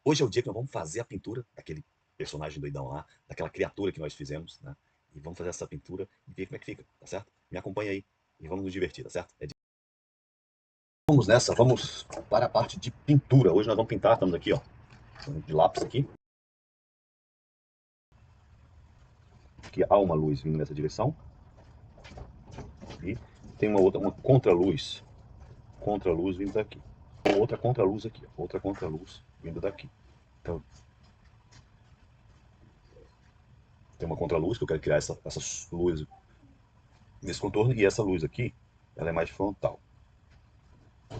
Hoje é o dia que nós vamos fazer a pintura daquele personagem doidão lá, daquela criatura que nós fizemos, né? E vamos fazer essa pintura e ver como é que fica, tá certo? Me acompanha aí e vamos nos divertir, tá certo? Vamos nessa, vamos para a parte de pintura. Hoje nós vamos pintar, estamos aqui, ó, de lápis aqui. Aqui há uma luz vindo nessa direção e tem uma outra, uma contra-luz vindo daqui. Outra contra-luz aqui, outra contra-luz vindo daqui. Então, tem uma contra-luz que eu quero criar essa luz nesse contorno e essa luz aqui, ela é mais frontal.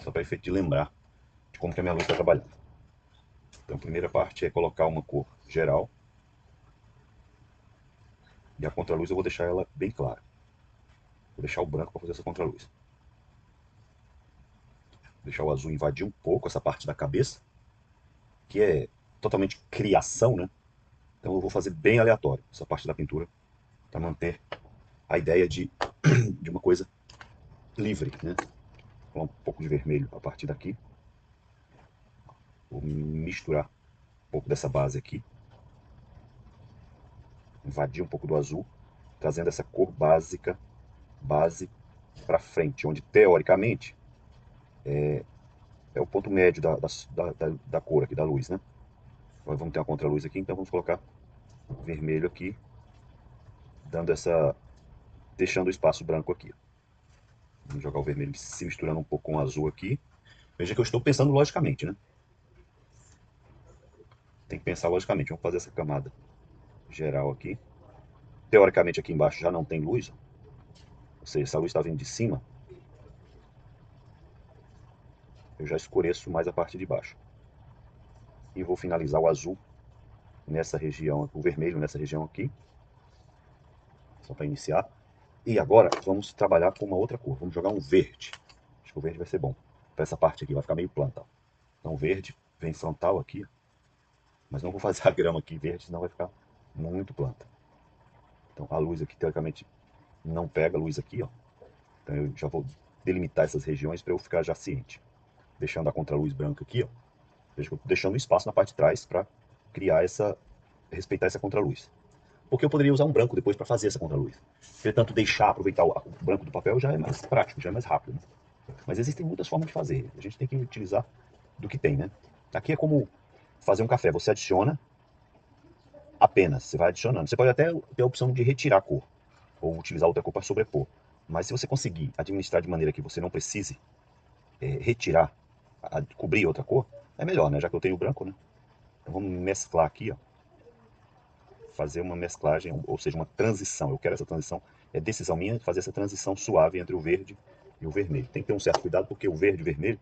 Só para efeito de lembrar de como que a minha luz está trabalhando. Então a primeira parte é colocar uma cor geral. E a contraluz eu vou deixar ela bem clara. Vou deixar o branco para fazer essa contraluz. Vou deixar o azul invadir um pouco essa parte da cabeça, que é totalmente criação, né? Então eu vou fazer bem aleatório essa parte da pintura, para manter a ideia de uma coisa livre, né? Vou colocar um pouco de vermelho a partir daqui. Vou misturar um pouco dessa base aqui. Invadir um pouco do azul, trazendo essa cor básica, base para frente, onde teoricamente é o ponto médio da cor aqui, da luz, né? Agora vamos ter uma contraluz aqui, então vamos colocar vermelho aqui, dando essa, deixando o espaço branco aqui. Vamos jogar o vermelho se misturando um pouco com o azul aqui. Veja que eu estou pensando logicamente, né? Tem que pensar logicamente. Vamos fazer essa camada geral aqui. Teoricamente aqui embaixo já não tem luz, ou seja, essa luz está vindo de cima. Eu já escureço mais a parte de baixo. E vou finalizar o azul nessa região, o vermelho nessa região aqui, só para iniciar. E agora vamos trabalhar com uma outra cor. Vamos jogar um verde. Acho que o verde vai ser bom. Para essa parte aqui, vai ficar meio planta. Então o verde vem frontal aqui. Mas não vou fazer a grama aqui verde, senão vai ficar muito planta. Então a luz aqui, teoricamente, não pega a luz aqui, ó. Então eu já vou delimitar essas regiões para eu ficar já ciente. Deixando a contraluz branca aqui, ó. Veja que eu estou deixando espaço na parte de trás para criar essa, respeitar essa contraluz. Porque eu poderia usar um branco depois para fazer essa contraluz. Entretanto, deixar, aproveitar o branco do papel já é mais prático, já é mais rápido. Né? Mas existem muitas formas de fazer. A gente tem que utilizar do que tem, né? Aqui é como fazer um café. Você adiciona apenas, você vai adicionando. Você pode até ter a opção de retirar a cor, ou utilizar outra cor para sobrepor. Mas se você conseguir administrar de maneira que você não precise retirar, cobrir outra cor, é melhor, né? Já que eu tenho o branco, né? Então vamos mesclar aqui, ó. Fazer uma mesclagem, ou seja, uma transição. Eu quero essa transição, é decisão minha fazer essa transição suave entre o verde e o vermelho. Tem que ter um certo cuidado, porque o verde e o vermelho,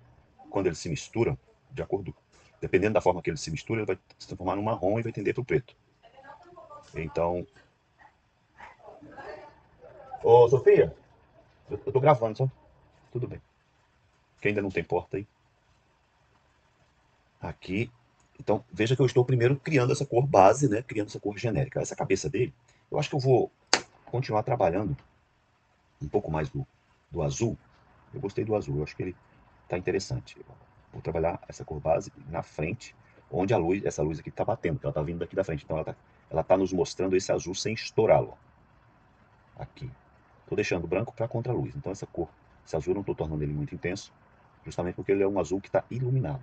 quando eles se misturam, de acordo, dependendo da forma que eles se misturam, ele vai se transformar no marrom e vai tender para o preto. Então, ô Sofia, eu tô gravando, só. Tudo bem. Que ainda não tem porta aí. Aqui. Então, veja que eu estou primeiro criando essa cor base, né? Criando essa cor genérica. Essa cabeça dele, eu acho que eu vou continuar trabalhando um pouco mais do azul. Eu gostei do azul, eu acho que ele está interessante. Eu vou trabalhar essa cor base na frente, onde a luz, essa luz aqui está batendo, ela está vindo daqui da frente. Então ela tá nos mostrando esse azul sem estourá-lo. Aqui. Estou deixando branco para contra-luz. Então essa cor, esse azul eu não estou tornando ele muito intenso, justamente porque ele é um azul que está iluminado.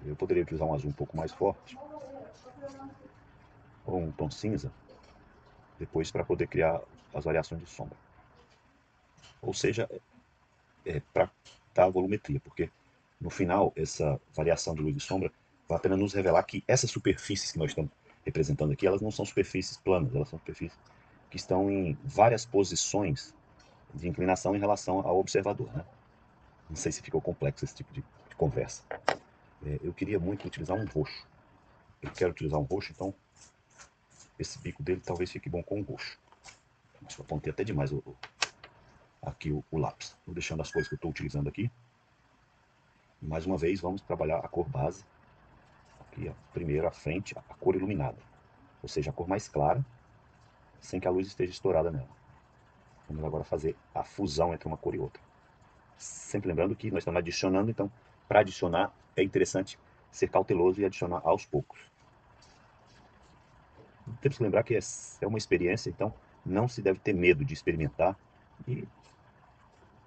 Eu poderia utilizar um azul um pouco mais forte, ou um tom cinza, depois para poder criar as variações de sombra. Ou seja, para dar a volumetria, porque no final essa variação de luz e sombra vai apenas nos revelar que essas superfícies que nós estamos representando aqui, elas não são superfícies planas, elas são superfícies que estão em várias posições de inclinação em relação ao observador. Né? Não sei se ficou complexo esse tipo de conversa. Eu queria muito utilizar um roxo. Eu quero utilizar um roxo, então esse bico dele talvez fique bom com o roxo. Eu apontei até demais aqui o lápis. Estou deixando as cores que eu estou utilizando aqui. E mais uma vez vamos trabalhar a cor base. Aqui, ó, primeiro a frente, a cor iluminada. Ou seja, a cor mais clara, sem que a luz esteja estourada nela. Vamos agora fazer a fusão entre uma cor e outra. Sempre lembrando que nós estamos adicionando, então para adicionar, é interessante ser cauteloso e adicionar aos poucos. Temos que lembrar que é uma experiência, então não se deve ter medo de experimentar e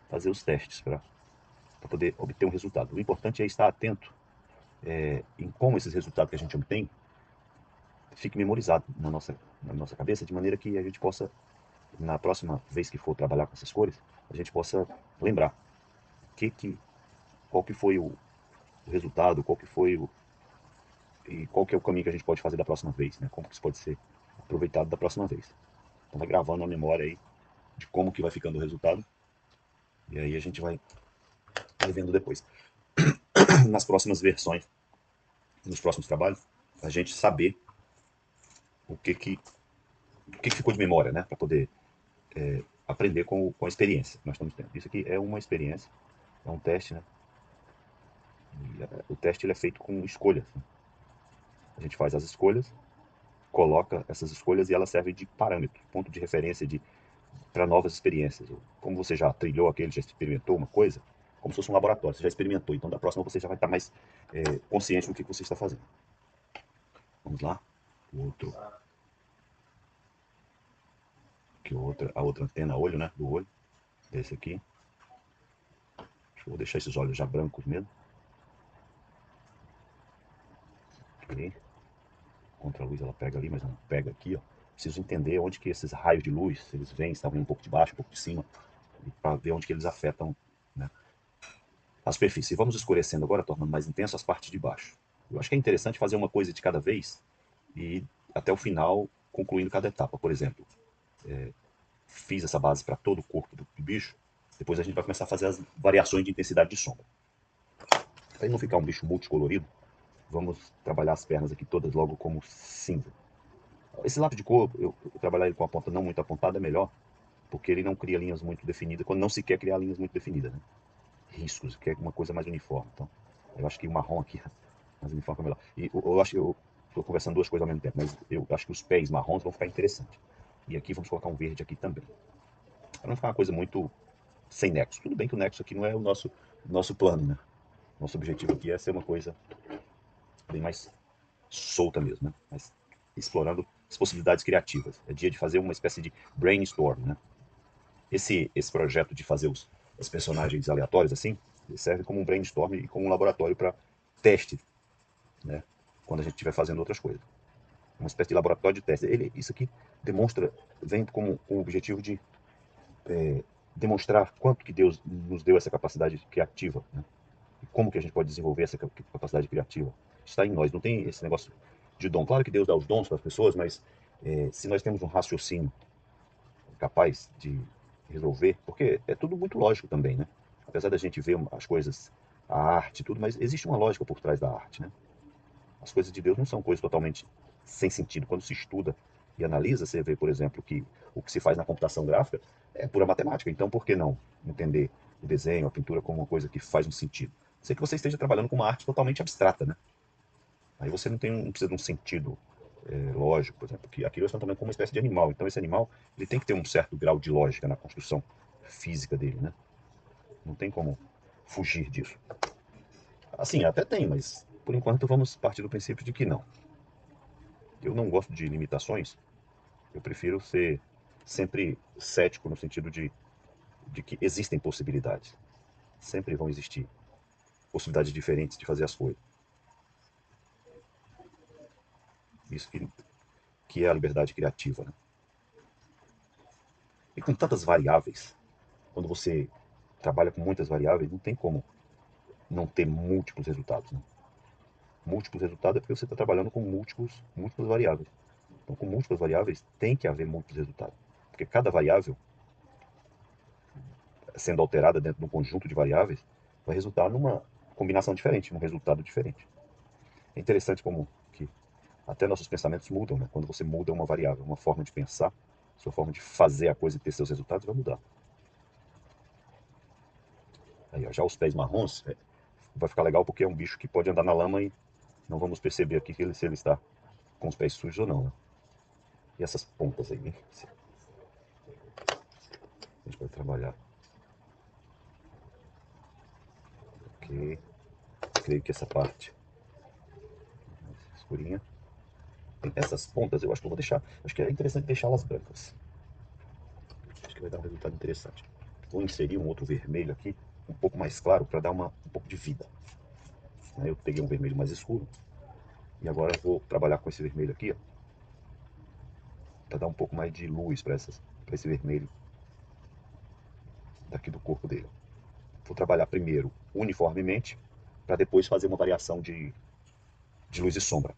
fazer os testes para poder obter um resultado. O importante é estar atento em como esses resultados que a gente obtém fique memorizado na nossa cabeça, de maneira que a gente possa, na próxima vez que for trabalhar com essas cores, a gente possa lembrar qual que foi o resultado, qual que é o caminho que a gente pode fazer da próxima vez, né? Como que isso pode ser aproveitado da próxima vez. Então vai gravando a memória aí de como que vai ficando o resultado, e aí a gente vai vendo depois. Nas próximas versões, nos próximos trabalhos, a gente saber o que ficou de memória, né? Para poder aprender com a experiência que nós estamos tendo. Isso aqui é uma experiência, é um teste, né? O teste ele é feito com escolhas, né? A gente faz as escolhas, coloca essas escolhas e elas servem de parâmetro, ponto de referência para novas experiências. Como você já trilhou aquele, já experimentou uma coisa, como se fosse um laboratório, você já experimentou, então da próxima você já vai estar mais consciente do que você está fazendo. Vamos lá, o outro, a outra antena olho, né, do olho, esse aqui. Vou deixar esses olhos já brancos mesmo. Ok. Contra a luz ela pega ali, mas não pega aqui, ó. Preciso entender onde que esses raios de luz, eles vêm, estão vindo um pouco de baixo, um pouco de cima, para ver onde que eles afetam, né, a superfície. Vamos escurecendo agora, tornando mais intenso as partes de baixo. Eu acho que é interessante fazer uma coisa de cada vez e até o final concluindo cada etapa. Por exemplo, fiz essa base para todo o corpo do bicho, depois a gente vai começar a fazer as variações de intensidade de sombra. Para não ficar um bicho multicolorido, vamos trabalhar as pernas aqui todas logo como cinza. Esse lápis de cor, eu trabalhar ele com a ponta não muito apontada é melhor, porque ele não cria linhas muito definidas, quando não se quer criar linhas muito definidas, né? Riscos, que é uma coisa mais uniforme. Então, eu acho que o marrom aqui, mais uniforme é melhor. E eu acho que eu estou conversando duas coisas ao mesmo tempo, mas eu acho que os pés marrons vão ficar interessantes. E aqui vamos colocar um verde aqui também. Para não ficar uma coisa muito sem nexo. Tudo bem que o nexo aqui não é o nosso plano, né? Nosso objetivo aqui é ser uma coisa bem mais solta mesmo, né? Mas explorando as possibilidades criativas. É dia de fazer uma espécie de brainstorm, né? Esse projeto de fazer os personagens aleatórios assim, serve como um brainstorm e como um laboratório para teste, né? Quando a gente estiver fazendo outras coisas. Uma espécie de laboratório de teste. Isso aqui vem com o objetivo de demonstrar quanto que Deus nos deu essa capacidade criativa, né? E como que a gente pode desenvolver essa capacidade criativa. Está em nós, não tem esse negócio de dom. Claro que Deus dá os dons para as pessoas, mas se nós temos um raciocínio capaz de resolver, porque é tudo muito lógico também, né? Apesar da gente ver as coisas, a arte, tudo, mas existe uma lógica por trás da arte, né? As coisas de Deus não são coisas totalmente sem sentido. Quando se estuda e analisa, você vê, por exemplo, que o que se faz na computação gráfica é pura matemática. Então, por que não entender o desenho, a pintura como uma coisa que faz um sentido? Sei que você esteja trabalhando com uma arte totalmente abstrata, né? Aí você não precisa de um sentido lógico, por exemplo, que aqui nós estamos trabalhando com uma espécie de animal. Então, esse animal ele tem que ter um certo grau de lógica na construção física dele, né? Não tem como fugir disso. Assim, até tem, mas por enquanto vamos partir do princípio de que não. Eu não gosto de limitações, eu prefiro ser sempre cético no sentido de que existem possibilidades. Sempre vão existir possibilidades diferentes de fazer as coisas. Isso que é a liberdade criativa, né? E com tantas variáveis, quando você trabalha com muitas variáveis, não tem como não ter múltiplos resultados, né? Múltiplos resultados é porque você está trabalhando com múltiplas variáveis. Então, com múltiplas variáveis, tem que haver múltiplos resultados. Porque cada variável, sendo alterada dentro de um conjunto de variáveis, vai resultar numa combinação diferente, num resultado diferente. É interessante como que até nossos pensamentos mudam, né? Quando você muda uma variável, uma forma de pensar, sua forma de fazer a coisa e ter seus resultados vai mudar. Aí, ó, já os pés marrons, vai ficar legal porque é um bicho que pode andar na lama e não vamos perceber aqui se ele está com os pés sujos ou não, né? E essas pontas aí, hein? A gente vai trabalhar. Ok. creio que essa parte mais escurinha tem essas pontas, eu acho que eu vou deixar, acho que é interessante deixá-las brancas. Acho que vai dar um resultado interessante. Vou inserir um outro vermelho aqui, um pouco mais claro, para dar um pouco de vida. Eu peguei um vermelho mais escuro e agora vou trabalhar com esse vermelho aqui, para dar um pouco mais de luz para esse vermelho daqui do corpo dele. Vou trabalhar primeiro uniformemente, para depois fazer uma variação de luz e sombra.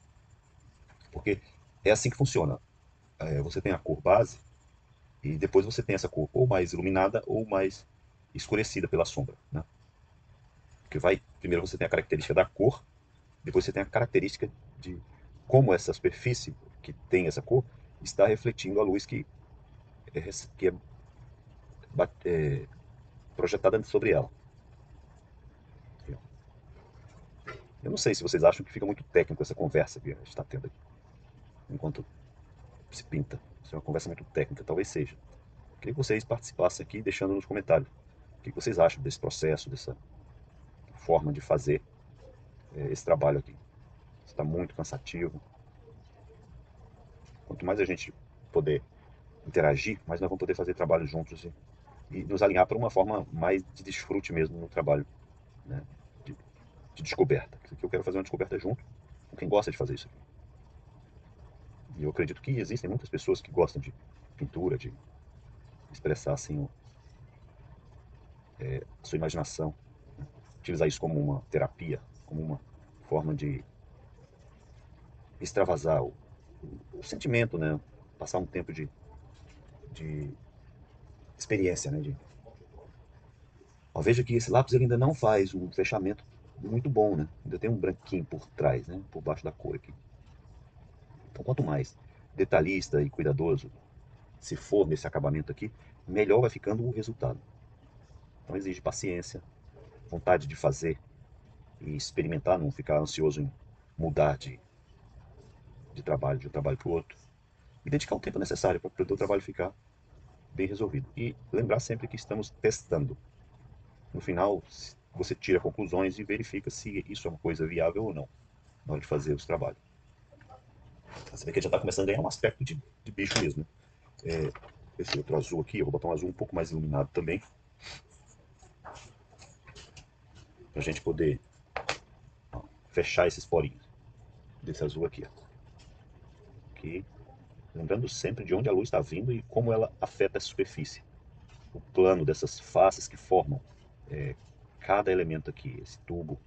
Porque é assim que funciona. Você tem a cor base e depois você tem essa cor ou mais iluminada ou mais escurecida pela sombra, né? Porque primeiro você tem a característica da cor, depois você tem a característica de como essa superfície que tem essa cor está refletindo a luz que é projetada sobre ela. Eu não sei se vocês acham que fica muito técnico essa conversa que a gente está tendo aqui, enquanto se pinta. Isso é uma conversa muito técnica, talvez seja. Queria que vocês participassem aqui, deixando nos comentários o que vocês acham desse processo, dessa forma de fazer esse trabalho aqui. Está muito cansativo. Quanto mais a gente puder interagir, mais nós vamos poder fazer trabalho juntos e nos alinhar para uma forma mais de desfrute mesmo no trabalho, né? de descoberta. Isso aqui eu quero fazer uma descoberta junto com quem gosta de fazer isso aqui. E eu acredito que existem muitas pessoas que gostam de pintura, de expressar assim a sua imaginação, né? Utilizar isso como uma terapia, como uma forma de extravasar o sentimento, né? Passar um tempo de experiência, né? Ó, veja que esse lápis ele ainda não faz um fechamento muito bom, né? Ainda tem um branquinho por trás, né? Por baixo da cor aqui. Então, quanto mais detalhista e cuidadoso se for nesse acabamento aqui, melhor vai ficando o resultado. Então, exige paciência, vontade de fazer e experimentar, não ficar ansioso em mudar de trabalho, de um trabalho para o outro. E dedicar o tempo necessário para o trabalho ficar bem resolvido. E lembrar sempre que estamos testando. No final, você tira conclusões e verifica se isso é uma coisa viável ou não, na hora de fazer os trabalhos. Você vê que ele já está começando a ganhar um aspecto de bicho mesmo, né? Esse outro azul aqui, eu vou botar um azul um pouco mais iluminado também, para a gente poder fechar esses porinhos desse azul aqui. Aqui. Lembrando sempre de onde a luz está vindo e como ela afeta a superfície. O plano dessas faces que formam cada elemento aqui, esse tubo,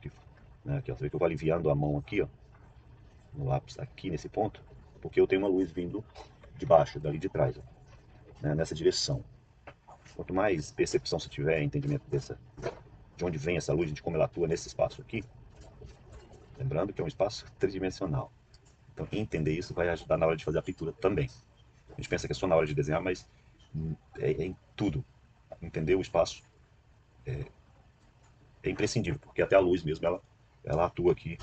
né, aqui, ó, você vê que eu vou aliviando a mão aqui, ó, no lápis, aqui nesse ponto, porque eu tenho uma luz vindo de baixo, dali de trás, ó, né, nessa direção. Quanto mais percepção você tiver, entendimento de onde vem essa luz, de como ela atua nesse espaço aqui, lembrando que é um espaço tridimensional. Então, entender isso vai ajudar na hora de fazer a pintura também. A gente pensa que é só na hora de desenhar, mas é em tudo. Entender o espaço é imprescindível, porque até a luz mesmo, ela atua aqui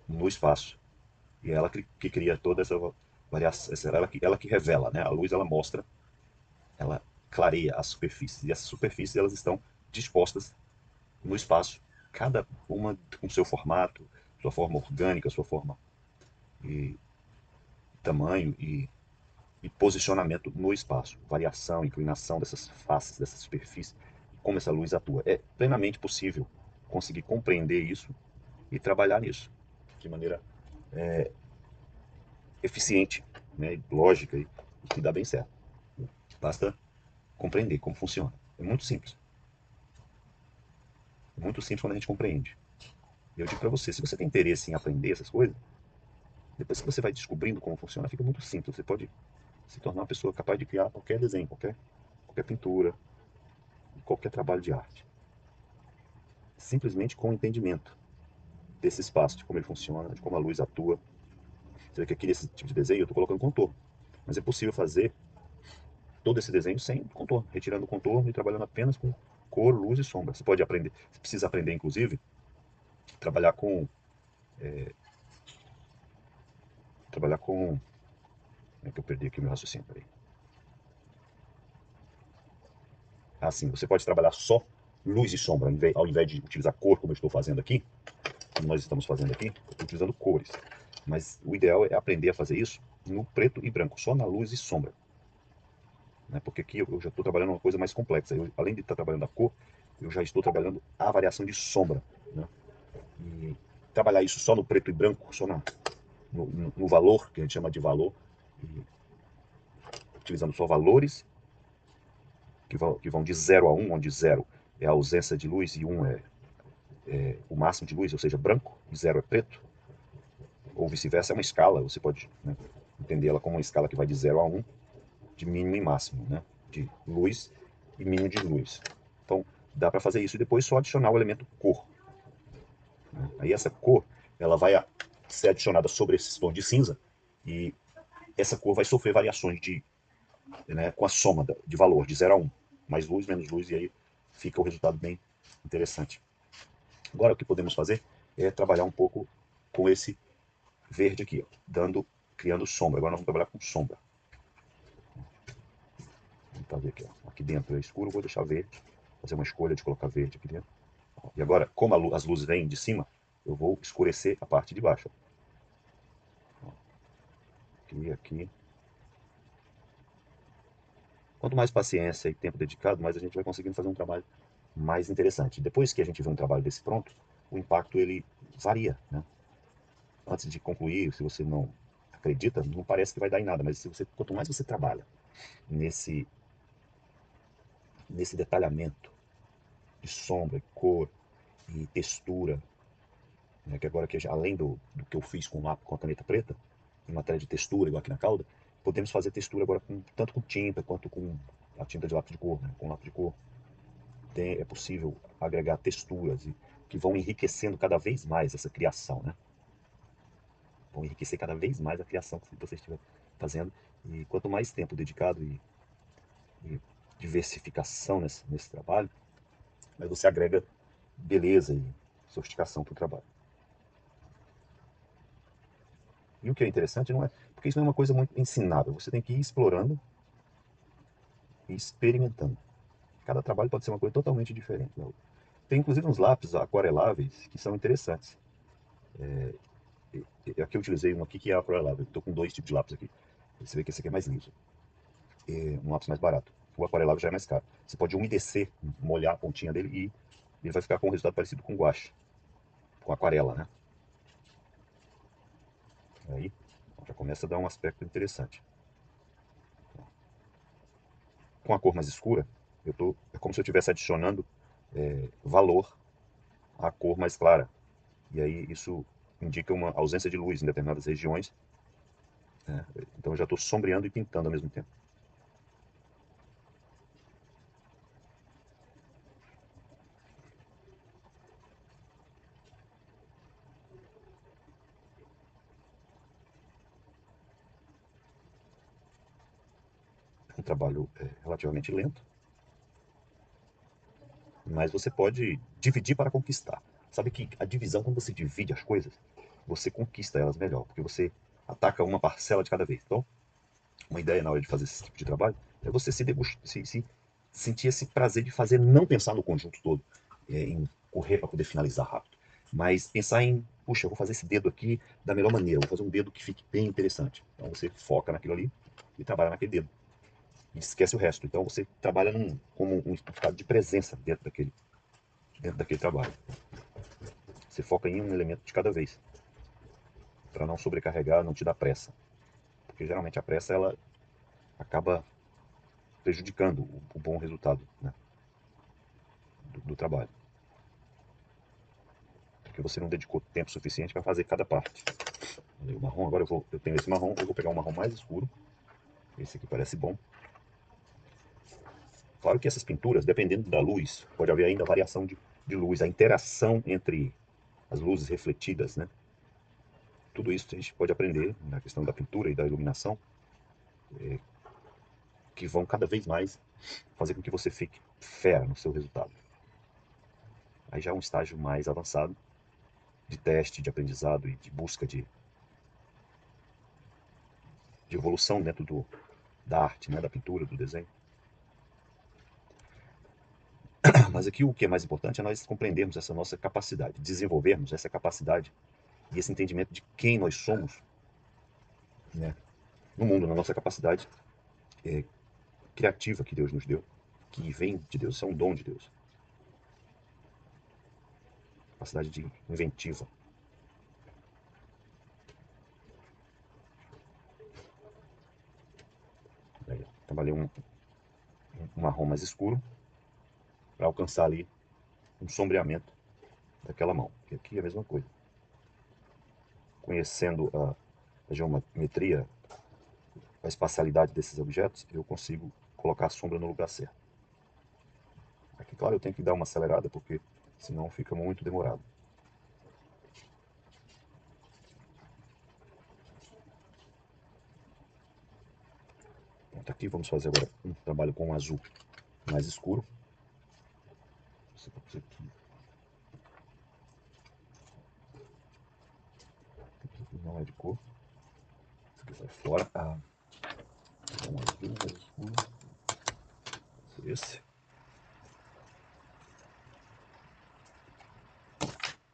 no espaço. E é ela que cria toda essa variação, ela que revela, né? A luz, ela mostra, ela clareia as superfícies. E essas superfícies, elas estão dispostas no espaço, cada uma com seu formato, sua forma orgânica, sua forma e tamanho e posicionamento no espaço, variação, inclinação dessas faces, dessa superfície, como essa luz atua. É plenamente possível conseguir compreender isso e trabalhar nisso de maneira eficiente, né, lógica e que dá bem certo. Basta compreender como funciona. É muito simples. É muito simples quando a gente compreende. E eu digo para você, se você tem interesse em aprender essas coisas, depois que você vai descobrindo como funciona, fica muito simples. Você pode se tornar uma pessoa capaz de criar qualquer desenho, qualquer pintura, qualquer trabalho de arte. Simplesmente com o entendimento desse espaço, de como ele funciona, de como a luz atua. Você vê que aqui nesse tipo de desenho eu estou colocando contorno. Mas é possível fazer todo esse desenho sem contorno, retirando o contorno e trabalhando apenas com cor, luz e sombra. Você pode aprender, você precisa aprender, inclusive, trabalhar com... Trabalhar com... Como é que eu perdi aqui o meu raciocínio? Peraí. Ah, sim, você pode trabalhar só luz e sombra, ao invés de utilizar cor, como eu estou fazendo aqui, como nós estamos fazendo aqui, eu estou utilizando cores. Mas o ideal é aprender a fazer isso no preto e branco, só na luz e sombra. Né? Porque aqui eu já estou trabalhando uma coisa mais complexa. Além de estar trabalhando a cor, eu já estou trabalhando a variação de sombra. Né? E trabalhar isso só no preto e branco, só no valor, que a gente chama de valor, utilizando só valores que vão de 0 a 1, onde 0 é a ausência de luz e 1 é o máximo de luz, ou seja, branco, e 0 é preto, ou vice-versa, é uma escala, você pode, né, entender ela como uma escala que vai de 0 a 1, de mínimo e máximo, né, de luz e mínimo de luz. Então, dá para fazer isso e depois só adicionar o elemento cor. Né? Aí essa cor, ela vai ser adicionada sobre esses tons de cinza e essa cor vai sofrer variações né, com a soma de valor, de 0 a 1. Mais luz, menos luz, e aí fica o resultado bem interessante. Agora o que podemos fazer é trabalhar um pouco com esse verde aqui, ó, criando sombra. Agora nós vamos trabalhar com sombra. Vamos fazer aqui, ó. Aqui dentro é escuro, vou deixar verde. Fazer uma escolha de colocar verde aqui dentro. E agora, como as luzes vêm de cima, eu vou escurecer a parte de baixo. Aqui, aqui. Quanto mais paciência e tempo dedicado, mais a gente vai conseguindo fazer um trabalho mais interessante. Depois que a gente vê um trabalho desse pronto, o impacto ele varia, né? Antes de concluir, se você não acredita, não parece que vai dar em nada, mas quanto mais você trabalha nesse detalhamento de sombra, cor e textura, né, que agora além do que eu fiz com a caneta preta, em matéria de textura, igual aqui na cauda, podemos fazer textura agora tanto com tinta quanto com a tinta de lápis de cor, né, com lápis de cor. É possível agregar texturas que vão enriquecendo cada vez mais essa criação, né? Vão enriquecer cada vez mais a criação que você estiver fazendo. E quanto mais tempo dedicado e diversificação nesse trabalho, mais você agrega beleza e sofisticação para o trabalho. E o que é interessante não é, porque isso não é uma coisa muito ensinável, você tem que ir explorando e experimentando. Cada trabalho pode ser uma coisa totalmente diferente da outra. Tem inclusive uns lápis aquareláveis que são interessantes. Aqui eu utilizei um aqui que é aquarelável, estou com dois tipos de lápis aqui. Você vê que esse aqui é mais liso, é um lápis mais barato. O aquarelável já é mais caro. Você pode umedecer, molhar a pontinha dele e ele vai ficar com um resultado parecido com guache, com aquarela, né? Aí já começa a dar um aspecto interessante. Com a cor mais escura, é como se eu estivesse adicionando valor à cor mais clara. E aí isso indica uma ausência de luz em determinadas regiões. Né? Então eu já estou sombreando e pintando ao mesmo tempo. É um trabalho relativamente lento, mas você pode dividir para conquistar. Sabe que a divisão, quando você divide as coisas, você conquista elas melhor, porque você ataca uma parcela de cada vez. Então, uma ideia na hora de fazer esse tipo de trabalho é você sentir esse prazer de fazer, não pensar no conjunto todo, em correr para poder finalizar rápido, mas pensar em, puxa, eu vou fazer esse dedo aqui da melhor maneira, vou fazer um dedo que fique bem interessante. Então você foca naquilo ali e trabalha naquele dedo. E esquece o resto. Então você trabalha como um estado de presença dentro daquele trabalho. Você foca em um elemento de cada vez, para não sobrecarregar, não te dar pressa. Porque geralmente a pressa ela acaba prejudicando o bom resultado, né, do trabalho. Porque você não dedicou tempo suficiente para fazer cada parte. O marrom, agora eu tenho esse marrom, eu vou pegar um marrom mais escuro. Esse aqui parece bom. Claro que essas pinturas, dependendo da luz, pode haver ainda variação de luz, a interação entre as luzes refletidas, né? Tudo isso a gente pode aprender na questão da pintura e da iluminação, que vão cada vez mais fazer com que você fique fera no seu resultado. Aí já é um estágio mais avançado de teste, de aprendizado e de busca de evolução dentro da arte, né, da pintura, do desenho. Mas aqui o que é mais importante é nós compreendermos essa nossa capacidade, desenvolvermos essa capacidade e esse entendimento de quem nós somos, né, no mundo, na nossa capacidade criativa que Deus nos deu, que vem de Deus, isso é um dom de Deus. Capacidade de inventiva. Aí, trabalhei um marrom mais escuro para alcançar ali um sombreamento daquela mão. E aqui é a mesma coisa. Conhecendo a geometria, a espacialidade desses objetos, eu consigo colocar a sombra no lugar certo. Aqui, claro, eu tenho que dar uma acelerada, porque senão fica muito demorado. Pronto, aqui vamos fazer agora um trabalho com um azul mais escuro. Esse aqui não é de cor. Esse aqui sai fora. Um azul mais escuro. Esse.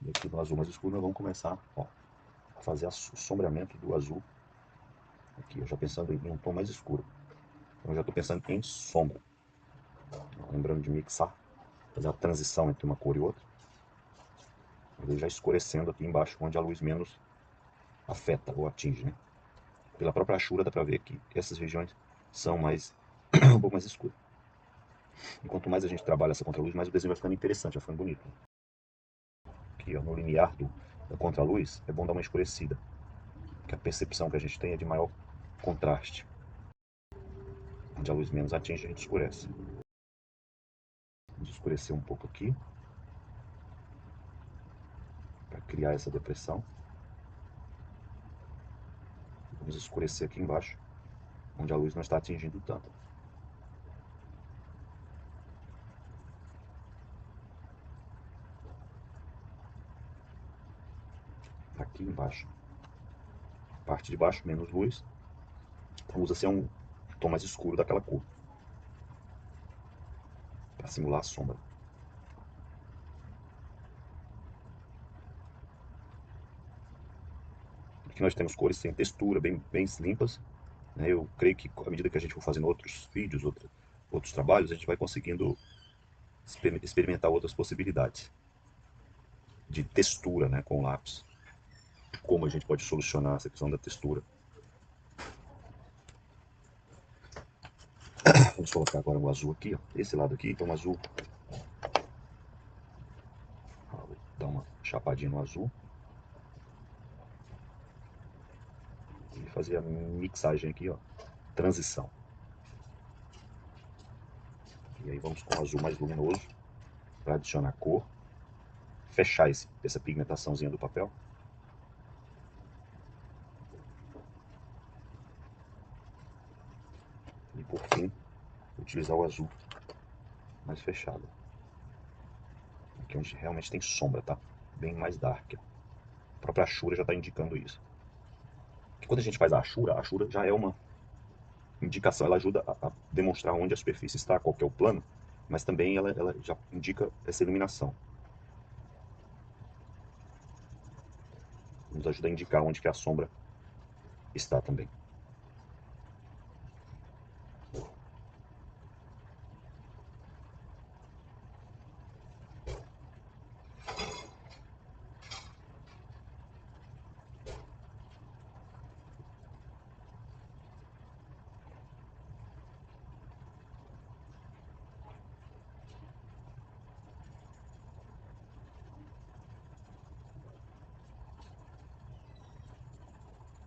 E aqui no azul mais escuro nós vamos começar, ó, a fazer o sombreamento do azul. Aqui, eu já pensando em um tom mais escuro. Então eu já estou pensando em sombra. Lembrando de mixar, fazer a transição entre uma cor e outra. Ele já escurecendo aqui embaixo, onde a luz menos afeta ou atinge, né? Pela própria achura dá para ver que essas regiões são mais um pouco mais escuras. E quanto mais a gente trabalha essa contraluz, mais o desenho vai ficando interessante, vai ficando bonito. Aqui, ó, no limiar da contraluz, é bom dar uma escurecida, porque a percepção que a gente tem é de maior contraste. Onde a luz menos atinge, a gente escurece. Vamos escurecer um pouco aqui, para criar essa depressão. Vamos escurecer aqui embaixo, onde a luz não está atingindo tanto. Aqui embaixo, parte de baixo, menos luz. Então usa-se um tom mais escuro daquela cor, para simular a sombra. Aqui nós temos cores sem textura, bem limpas. Né? Eu creio que à medida que a gente for fazendo outros vídeos, outros trabalhos, a gente vai conseguindo experimentar outras possibilidades de textura, né, com o lápis. Como a gente pode solucionar essa questão da textura. Vamos colocar agora o azul aqui, ó. Esse lado aqui, então o azul. Vou dar uma chapadinha no azul. E fazer a mixagem aqui, ó. Transição. E aí vamos com o azul mais luminoso para adicionar cor. Fechar essa pigmentaçãozinha do papel. E por fim, utilizar o azul mais fechado. Aqui onde realmente tem sombra, tá? Bem mais dark. A própria achura já está indicando isso. Porque quando a gente faz a achura já é uma indicação, ela ajuda a demonstrar onde a superfície está, qual que é o plano, mas também ela já indica essa iluminação. Nos ajuda a indicar onde que a sombra está também.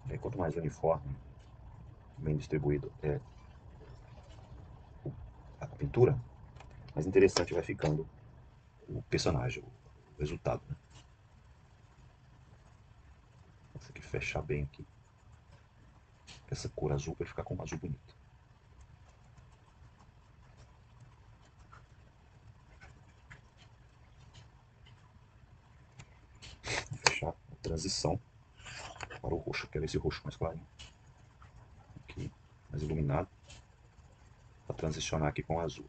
E aí, quanto mais uniforme, bem distribuído é a pintura, mais interessante vai ficando o personagem, o resultado. Né? Essa aqui fechar bem aqui. Essa cor azul vai ficar com um azul bonito. Vou fechar a transição para o roxo. Quero esse roxo mais claro. Aqui, mais iluminado. Para transicionar aqui com o azul.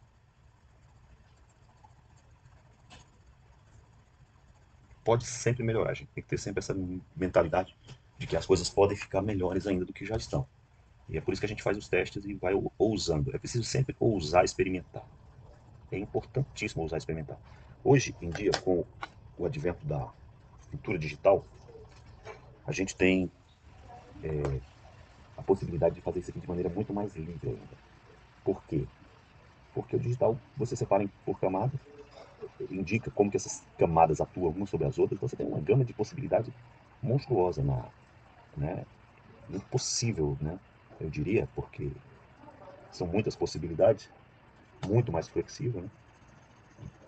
pode sempre melhorar. A gente tem que ter sempre essa mentalidade de que as coisas podem ficar melhores ainda do que já estão. E é por isso que a gente faz os testes e vai ousando. É preciso sempre ousar experimentar. É importantíssimo ousar experimentar. Hoje em dia, com o advento da cultura digital, a gente tem a possibilidade de fazer isso aqui de maneira muito mais livre ainda. Por quê? Porque o digital você separa por camadas, indica como que essas camadas atuam umas sobre as outras, então você tem uma gama de possibilidades monstruosa né? Impossível, né? Eu diria, porque são muitas possibilidades, muito mais flexível, né?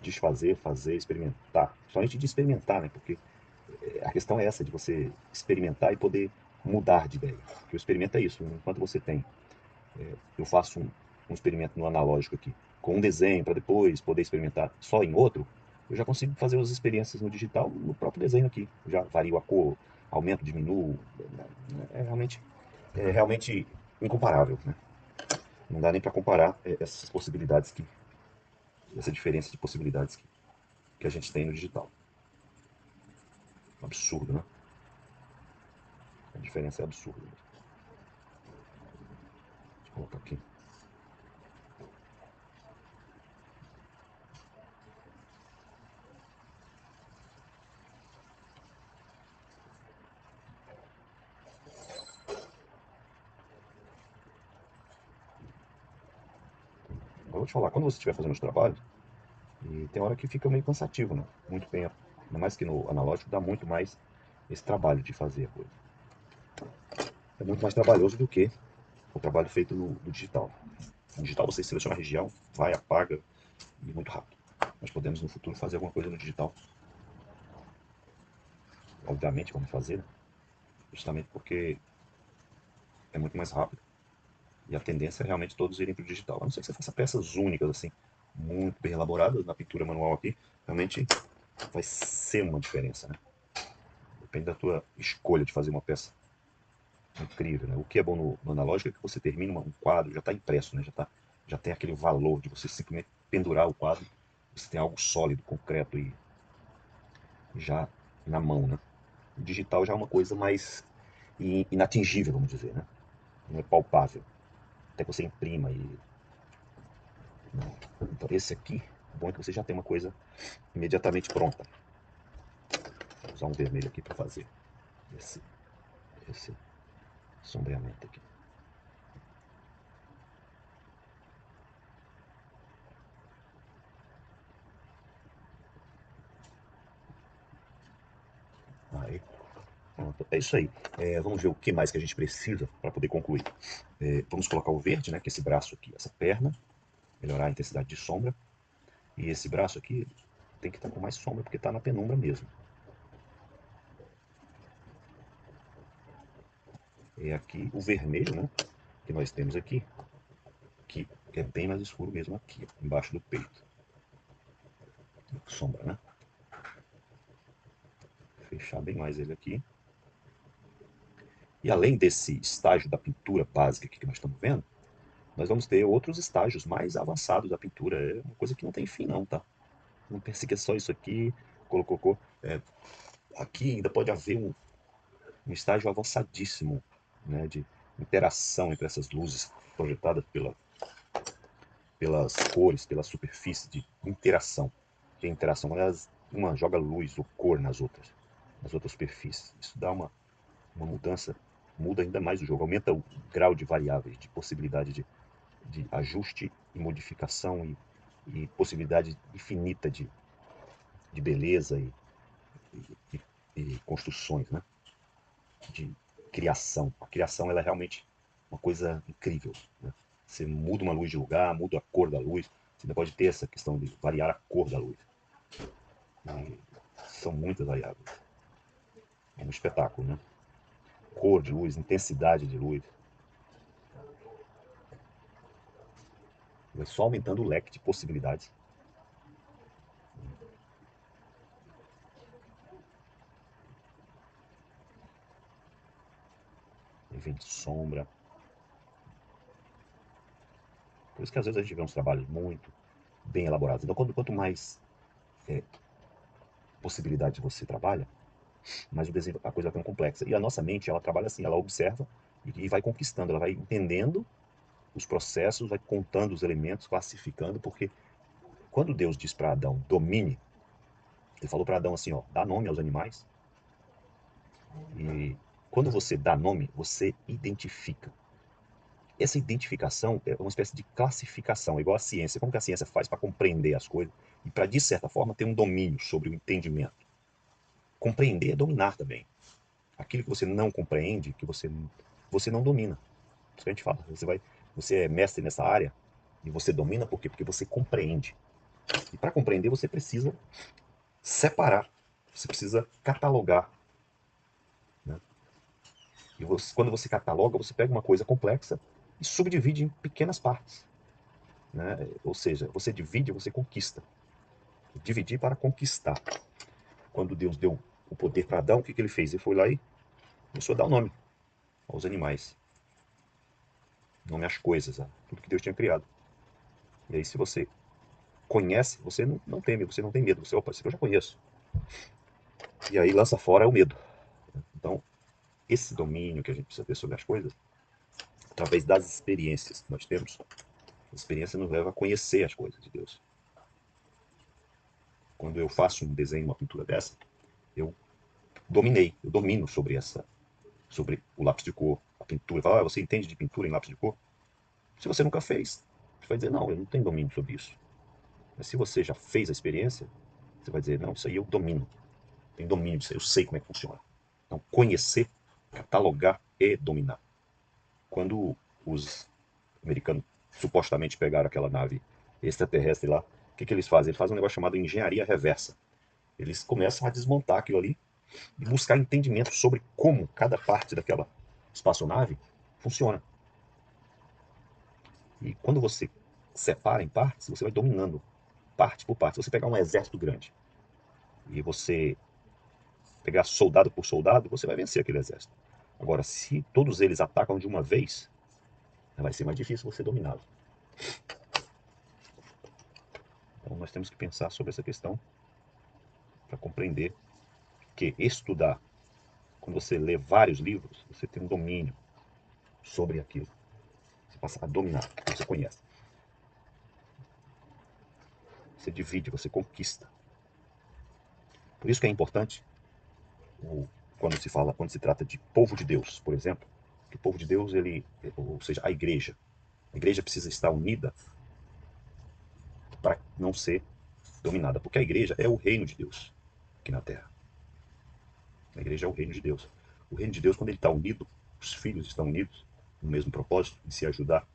Desfazer, fazer, experimentar. Somente de experimentar, né? Porque a questão é essa, de você experimentar e poder mudar de ideia. Porque o experimento é isso, enquanto você tem eu faço um experimento no analógico aqui, com um desenho, para depois poder experimentar só em outro, eu já consigo fazer as experiências no digital, no próprio desenho aqui. Eu já vario a cor, aumento, diminuo. É realmente incomparável, né? Não dá nem para comparar essas possibilidades essa diferença de possibilidades que a gente tem no digital. Absurdo, né? A diferença é absurda. Deixa eu colocar aqui. Eu vou te falar, quando você estiver fazendo os trabalhos, e tem hora que fica meio cansativo, né? Muito bem, ainda mais que no analógico dá muito mais esse trabalho de fazer a coisa. É muito mais trabalhoso do que o trabalho feito no digital. No digital você seleciona a região, vai, apaga, e muito rápido. Nós podemos no futuro fazer alguma coisa no digital. Obviamente vamos fazer, né? Justamente porque é muito mais rápido. E a tendência é realmente todos irem para o digital. A não ser que você faça peças únicas, assim, muito bem elaboradas na pintura manual aqui, realmente vai ser uma diferença, né? Depende da tua escolha de fazer uma peça incrível, né? O que é bom no analógico é que você termina um quadro, já está impresso, né? Já tem aquele valor de você simplesmente pendurar o quadro, você tem algo sólido, concreto e já na mão, né? O digital já é uma coisa mais inatingível, vamos dizer, né? Não é palpável. Até que você imprima e... Não. Então esse aqui, o bom é que você já tem uma coisa imediatamente pronta. Vou usar um vermelho aqui para fazer esse sombreamento aqui. Aí, pronto. É isso aí. Vamos ver o que mais que a gente precisa para poder concluir. Vamos colocar o verde, né, que é esse braço aqui, essa perna, melhorar a intensidade de sombra. E esse braço aqui tem que estar com mais sombra, porque está na penumbra mesmo. É aqui o vermelho, né, que nós temos aqui, que é bem mais escuro mesmo aqui, embaixo do peito. Sombra, né? Fechar bem mais ele aqui. E além desse estágio da pintura básica aqui que nós estamos vendo, nós vamos ter outros estágios mais avançados da pintura. É uma coisa que não tem fim não, tá? Não pense que é só isso aqui, colocou. Aqui ainda pode haver um estágio avançadíssimo, né, de interação entre essas luzes projetadas pelas cores, pela superfície, de interação. Que é interação, aliás, uma joga luz ou cor nas outras superfícies. Isso dá uma mudança, muda ainda mais o jogo, aumenta o grau de variáveis, de possibilidade de ajuste e modificação e possibilidade infinita de beleza e, e construções, né? De criação. A criação ela é realmente uma coisa incrível, né? Você muda uma luz de lugar, muda a cor da luz, você ainda pode ter essa questão de variar a cor da luz. E são muitas variáveis. É um espetáculo, né? Cor de luz, intensidade de luz. Vai só aumentando o leque de possibilidades. Aí vem sombra. Por isso que às vezes a gente vê uns trabalhos muito bem elaborados. Então quanto mais possibilidade você trabalha, mais a coisa vai ficando complexa. E a nossa mente, ela trabalha assim, ela observa e vai conquistando, ela vai entendendo os processos, vai contando os elementos, classificando, porque quando Deus diz para Adão, domine, ele falou para Adão assim, ó, dá nome aos animais, e quando você dá nome, você identifica. Essa identificação é uma espécie de classificação, igual a ciência. Como que a ciência faz para compreender as coisas e para, de certa forma, ter um domínio sobre o entendimento? Compreender é dominar também. Aquilo que você não compreende, que você não domina. Isso que a gente fala. Você é mestre nessa área e você domina por quê? Porque você compreende. E para compreender, você precisa separar, você precisa catalogar. Né? E quando você cataloga, você pega uma coisa complexa e subdivide em pequenas partes. Né? Ou seja, você divide, você conquista. Dividir para conquistar. Quando Deus deu o poder para Adão, o que ele fez? Ele foi lá e começou a dar o nome aos animais, nome às coisas, a tudo que Deus tinha criado. E aí, se você conhece, você não teme, você não tem medo. Você, opa, isso eu já conheço. E aí lança fora o medo. Então, esse domínio que a gente precisa ter sobre as coisas, através das experiências que nós temos, a experiência nos leva a conhecer as coisas de Deus. Quando eu faço um desenho, uma pintura dessa, eu eu domino sobre o lápis de cor, a pintura. Fala, você entende de pintura em lápis de cor? Se você nunca fez, você vai dizer, não, eu não tenho domínio sobre isso. Mas se você já fez a experiência, você vai dizer, não, isso aí eu domino. Tenho domínio disso aí, eu sei como é que funciona. Então, conhecer, catalogar e dominar. Quando os americanos supostamente pegaram aquela nave extraterrestre lá, o que eles fazem? Eles fazem um negócio chamado engenharia reversa. Eles começam a desmontar aquilo ali e buscar entendimento sobre como cada parte daquela espaçonave funciona. E quando você separa em partes, você vai dominando parte por parte. Se você pegar um exército grande e você pegar soldado por soldado, você vai vencer aquele exército. Agora, se todos eles atacam de uma vez, vai ser mais difícil você dominá-lo. Então, nós temos que pensar sobre essa questão para compreender que estudar, quando você lê vários livros, você tem um domínio sobre aquilo. Você passa a dominar, você conhece. Você divide, você conquista. Por isso que é importante, quando se trata de povo de Deus, por exemplo, que o povo de Deus, ou seja, a igreja precisa estar unida para não ser dominada, porque a igreja é o reino de Deus aqui na terra. A igreja é o reino de Deus. O reino de Deus, quando ele está unido, os filhos estão unidos no mesmo propósito, em se ajudar,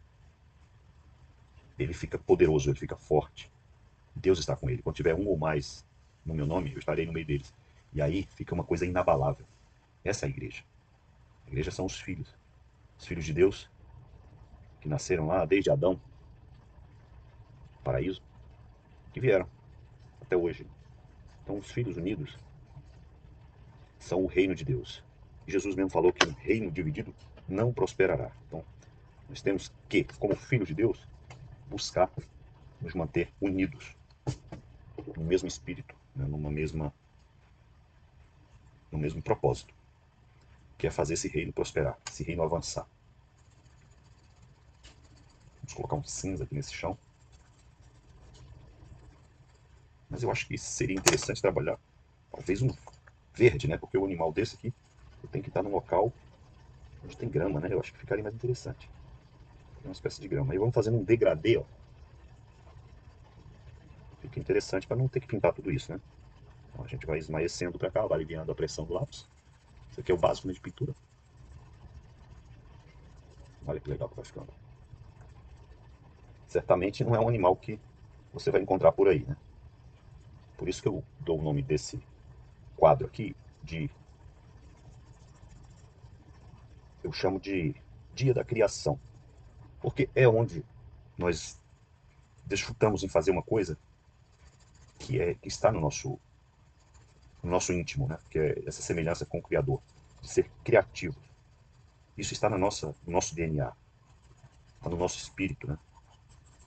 ele fica poderoso, ele fica forte. Deus está com ele. Quando tiver um ou mais no meu nome, eu estarei no meio deles. E aí fica uma coisa inabalável. Essa é a igreja. A igreja são os filhos. Os filhos de Deus, que nasceram lá desde Adão, paraíso, que vieram até hoje. Então, os filhos unidos são o reino de Deus. E Jesus mesmo falou que um reino dividido não prosperará. Então, nós temos que, como filhos de Deus, buscar nos manter unidos no mesmo espírito, né, no mesmo propósito, que é fazer esse reino prosperar, esse reino avançar. Vamos colocar um cinza aqui nesse chão. Mas eu acho que seria interessante trabalhar, talvez um verde, né? Porque o animal desse aqui tem que estar num local onde tem grama, né? Eu acho que ficaria mais interessante. Uma espécie de grama. Aí vamos fazendo um degradê, ó. Fica interessante para não ter que pintar tudo isso, né? Então a gente vai esmaecendo para cá, vai aliviando a pressão do lápis. Isso aqui é o básico, né, de pintura. Olha que legal que vai ficando. Certamente não é um animal que você vai encontrar por aí, né? Por isso que eu dou o nome desse quadro aqui de... Eu chamo de Dia da Criação. Porque é onde nós desfrutamos em fazer uma coisa que está no nosso íntimo, né? Que é essa semelhança com o Criador, de ser criativo. Isso está no nosso DNA, está no nosso espírito, né?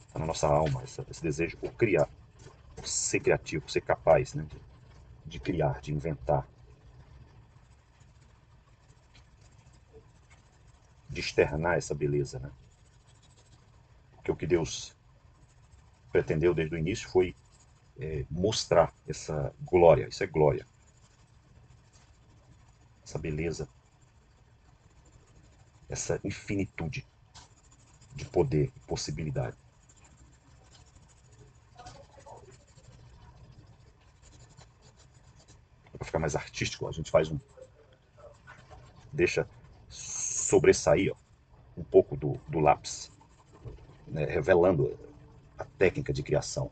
Está na nossa alma, esse desejo por criar, por ser criativo, por ser capaz, né? de criar, de inventar, de externar essa beleza, né? Porque o que Deus pretendeu desde o início foi mostrar essa glória, isso é glória, essa beleza, essa infinitude de poder e possibilidade. Para ficar mais artístico, a gente faz deixa sobressair ó, um pouco do lápis, né, revelando a técnica de criação.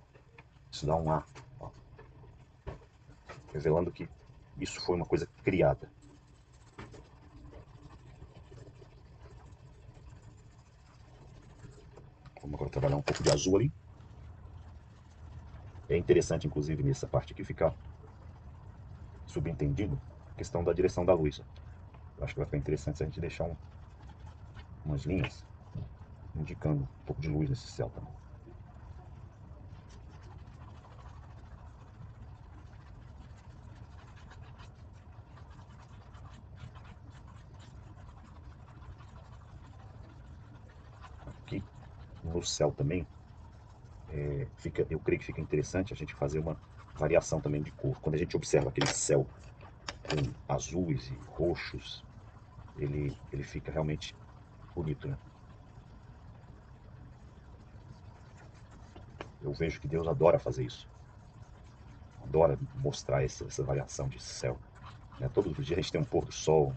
Isso dá um ar, ó, revelando que isso foi uma coisa criada. Vamos agora trabalhar um pouco de azul ali. É interessante, inclusive, nessa parte aqui ficar subentendido a questão da direção da luz. Eu acho que vai ficar interessante se a gente deixar umas linhas indicando um pouco de luz nesse céu também. Aqui no céu também, eu creio que fica interessante a gente fazer uma variação também de cor. Quando a gente observa aquele céu com azuis e roxos, ele fica realmente bonito, né? Eu vejo que Deus adora fazer isso. Adora mostrar essa variação de céu. Né? Todos os dias a gente tem um pôr do sol,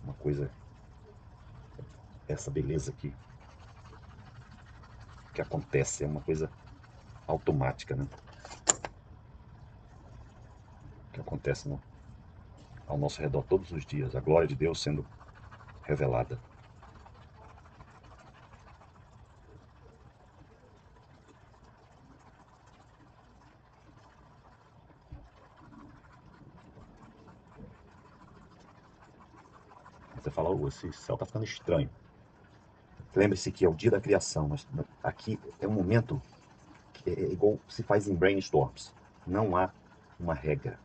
uma coisa, essa beleza que acontece, é uma coisa automática, né? Que acontece ao nosso redor todos os dias. A glória de Deus sendo revelada. Você fala, oh, esse céu está ficando estranho. Lembre-se que é o dia da criação, mas aqui é um momento que é igual se faz em brainstorms. Não há uma regra.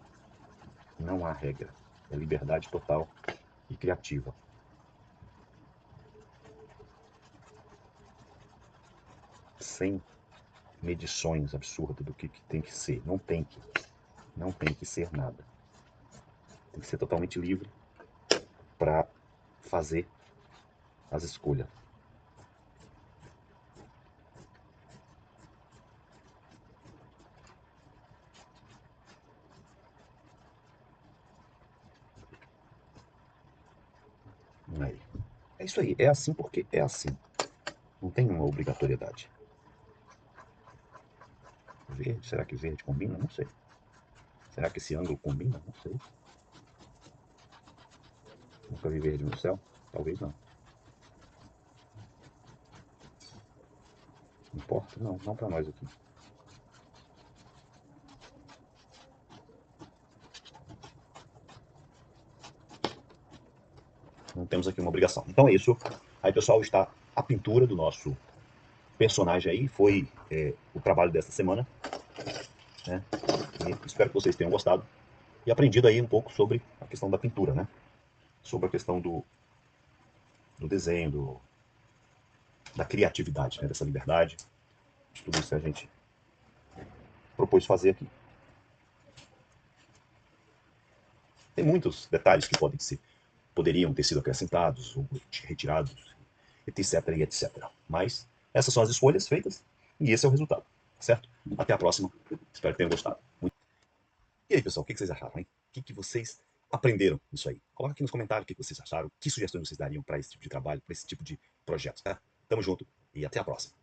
Não há regra. É liberdade total e criativa. Sem medições absurdas do que tem que ser. Não tem que ser nada. Tem que ser totalmente livre para fazer as escolhas. Aí. É isso aí. É assim porque é assim. Não tem uma obrigatoriedade. Verde, será que verde combina? Não sei. Será que esse ângulo combina? Não sei. Nunca vi verde no céu? Talvez não. Importa? Não, não para nós aqui. Não temos aqui uma obrigação. Então é isso. Aí, pessoal, está a pintura do nosso personagem aí. Foi o trabalho dessa semana. Né? E espero que vocês tenham gostado e aprendido aí um pouco sobre a questão da pintura, né? Sobre a questão do desenho, da criatividade, né? Dessa liberdade. De tudo isso que a gente propôs fazer aqui. Tem muitos detalhes que poderiam ter sido acrescentados ou retirados, etc, e etc. Mas essas são as escolhas feitas e esse é o resultado, certo? Até a próxima. Espero que tenham gostado. E aí, pessoal, o que vocês acharam, hein? O que vocês aprenderam nisso aí? Coloca aqui nos comentários o que vocês acharam, que sugestões vocês dariam para esse tipo de trabalho, para esse tipo de projeto, tá? Tamo junto e até a próxima.